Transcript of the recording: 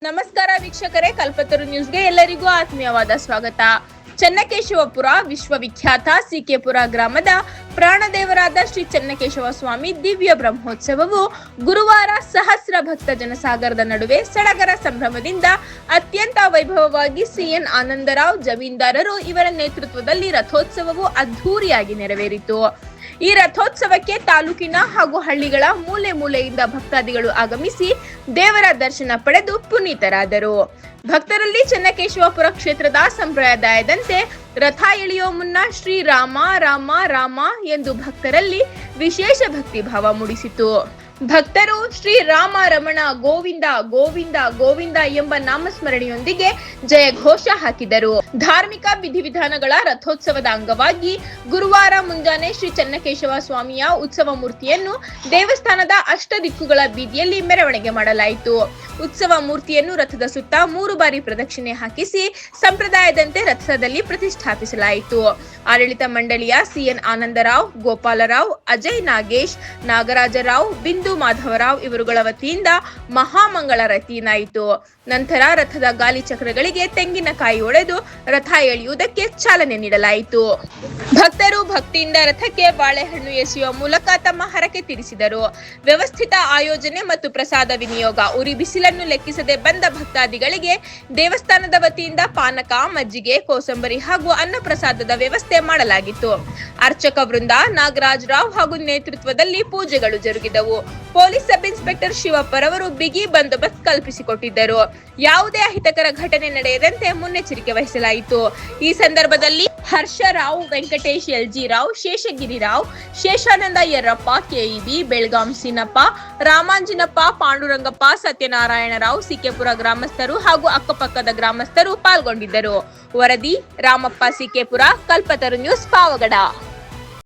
ನಮಸ್ಕಾರ ವೀಕ್ಷಕರೇ, ಕಲ್ಪತರು ನ್ಯೂಸ್ಗೆ ಎಲ್ಲರಿಗೂ ಆತ್ಮೀಯವಾದ ಸ್ವಾಗತ. ಚನ್ನಕೇಶವಪುರ ವಿಶ್ವವಿಖ್ಯಾತ ಸಿಕೆಪುರ ಗ್ರಾಮದ ಪ್ರಾಣದೇವರಾದ ಶ್ರೀ ಚನ್ನಕೇಶವ ಸ್ವಾಮಿ ದಿವ್ಯ ಬ್ರಹ್ಮೋತ್ಸವವು ಗುರುವಾರ ಸಹಸ್ರ ಭಕ್ತ ಜನಸಾಗರದ ನಡುವೆ ಸಡಗರ ಸಂಭ್ರಮದಿಂದ ಅತ್ಯಂತ ವೈಭವವಾಗಿ ಸಿಎನ್ ಆನಂದರಾವ್ ಜಮೀನ್ದಾರರು ಇವರ ನೇತೃತ್ವದಲ್ಲಿ ರಥೋತ್ಸವವು ಅದ್ಧೂರಿಯಾಗಿ ನೆರವೇರಿತು. ಈ ರಥೋತ್ಸವಕ್ಕೆ ತಾಲೂಕಿನ ಹಾಗೂ ಹಳ್ಳಿಗಳ ಮೂಲೆ ಮೂಲೆಯಿಂದ ಭಕ್ತಾದಿಗಳು ಆಗಮಿಸಿ ದೇವರ ದರ್ಶನ ಪಡೆದು ಪುನೀತರಾದರು. ಭಕ್ತರಲ್ಲಿ ಚನ್ನಕೇಶವಪುರ ಕ್ಷೇತ್ರದ ಸಂಪ್ರದಾಯದಂತೆ ರಥ ಎಳೆಯುವ ಮುನ್ನ ಶ್ರೀ ರಾಮ ರಾಮ ರಾಮ ಎಂದು ಭಕ್ತರಲ್ಲಿ ವಿಶೇಷ ಭಕ್ತಿ ಭಾವ ಮೂಡಿಸಿತು. ಭಕ್ತರು ಶ್ರೀ ರಾಮ ರಮಣ ಗೋವಿಂದ ಗೋವಿಂದ ಗೋವಿಂದ ಎಂಬ ನಾಮಸ್ಮರಣೆಯೊಂದಿಗೆ ಜಯ ಘೋಷ ಹಾಕಿದರು. ಧಾರ್ಮಿಕ ವಿಧಿವಿಧಾನಗಳ ರಥೋತ್ಸವದ ಅಂಗವಾಗಿ ಗುರುವಾರ ಮುಂಜಾನೆ ಶ್ರೀ ಚನ್ನಕೇಶವ ಸ್ವಾಮಿಯ ಉತ್ಸವ ಮೂರ್ತಿಯನ್ನು ದೇವಸ್ಥಾನದ ಅಷ್ಟ ದಿಕ್ಕುಗಳ ಬೀದಿಯಲ್ಲಿ ಮೆರವಣಿಗೆ ಮಾಡಲಾಯಿತು. ಉತ್ಸವ ಮೂರ್ತಿಯನ್ನು ರಥದ ಸುತ್ತ 3 ಬಾರಿ ಪ್ರದಕ್ಷಿಣೆ ಹಾಕಿಸಿ ಸಂಪ್ರದಾಯದಂತೆ ರಥದಲ್ಲಿ ಪ್ರತಿಷ್ಠಾಪಿಸಲಾಯಿತು. ಆಡಳಿತ ಮಂಡಳಿಯ ಸಿಎನ್ ಆನಂದರಾವ್, ಗೋಪಾಲರಾವ್, ಅಜಯ್ ನಾಗೇಶ್, ನಾಗರಾಜರಾವ್, ಬಿಂದು ಮಾಧವರಾವ್ ಇವರುಗಳ ವತಿಯಿಂದ ಮಹಾಮಂಗಳಾರತಿಯಾಯಿತು. ನಂತರ ರಥದ ಗಾಲಿ ಚಕ್ರಗಳಿಗೆ ತೆಂಗಿನಕಾಯಿ ಒಡೆದು ರಥ ಎಳೆಯುವುದಕ್ಕೆ ಚಾಲನೆ ನೀಡಲಾಯಿತು. ಭಕ್ತರು ಭಕ್ತಿಯಿಂದ ರಥಕ್ಕೆ ಬಾಳೆಹಣ್ಣು ಎಸೆಯುವ ಮೂಲಕ ತಮ್ಮ ಹರಕೆ ತೀರಿಸಿದರು. ವ್ಯವಸ್ಥಿತ ಆಯೋಜನೆ ಮತ್ತು ಪ್ರಸಾದ ವಿನಿಯೋಗ. ಉರಿ ಬಿಸಿಲನ್ನು ಲೆಕ್ಕಿಸದೆ ಬಂದ ಭಕ್ತಾದಿಗಳಿಗೆ ದೇವಸ್ಥಾನದ ವತಿಯಿಂದ ಪಾನಕ, ಮಜ್ಜಿಗೆ, ಕೋಸಂಬರಿ ಹಾಗೂ ಅನ್ನ ಪ್ರಸಾದದ ವ್ಯವಸ್ಥೆ ಮಾಡಲಾಗಿತ್ತು. ಅರ್ಚಕ ವೃಂದ ನಾಗರಾಜರಾವ್ ಹಾಗೂ ನೇತೃತ್ವದಲ್ಲಿ ಪೂಜೆಗಳು ಜರುಗಿದವು. ಪೊಲೀಸ್ ಸಬ್ ಇನ್ಸ್ಪೆಕ್ಟರ್ ಶಿವಪ್ಪರವರು ಬಿಗಿ ಬಂದೋಬಸ್ತ್ ಕಲ್ಪಿಸಿಕೊಟ್ಟಿದ್ದರು. ಯಾವುದೇ ಅಹಿತಕರ ಘಟನೆ ನಡೆಯದಂತೆ ಮುನ್ನೆಚ್ಚರಿಕೆ ವಹಿಸಲಾಯಿತು. ಈ ಸಂದರ್ಭದಲ್ಲಿ ಹರ್ಷರಾವ್, ವೆಂಕಟೇಶ್ ಎಲ್ಜಿ ರಾವ್, ಶೇಷಗಿರಿ ರಾವ್, ಶೇಷಾನಂದ ಯರ್ರಪ್ಪ, ಕೆಇಬಿ, ಬೆಳಗಾಂ ಸೀನಪ್ಪ, ರಾಮಾಂಜಿನಪ್ಪ, ಪಾಂಡುರಂಗಪ್ಪ, ಸತ್ಯನಾರಾಯಣ ರಾವ್, ಸಿಕೆಪುರ ಗ್ರಾಮಸ್ಥರು ಹಾಗೂ ಅಕ್ಕಪಕ್ಕದ ಗ್ರಾಮಸ್ಥರು ಪಾಲ್ಗೊಂಡಿದ್ದರು. ವರದಿ ರಾಮಪ್ಪ, ಸಿಕೆಪುರ, ಕಲ್ಪತರು ನ್ಯೂಸ್, ಪಾವಗಡ.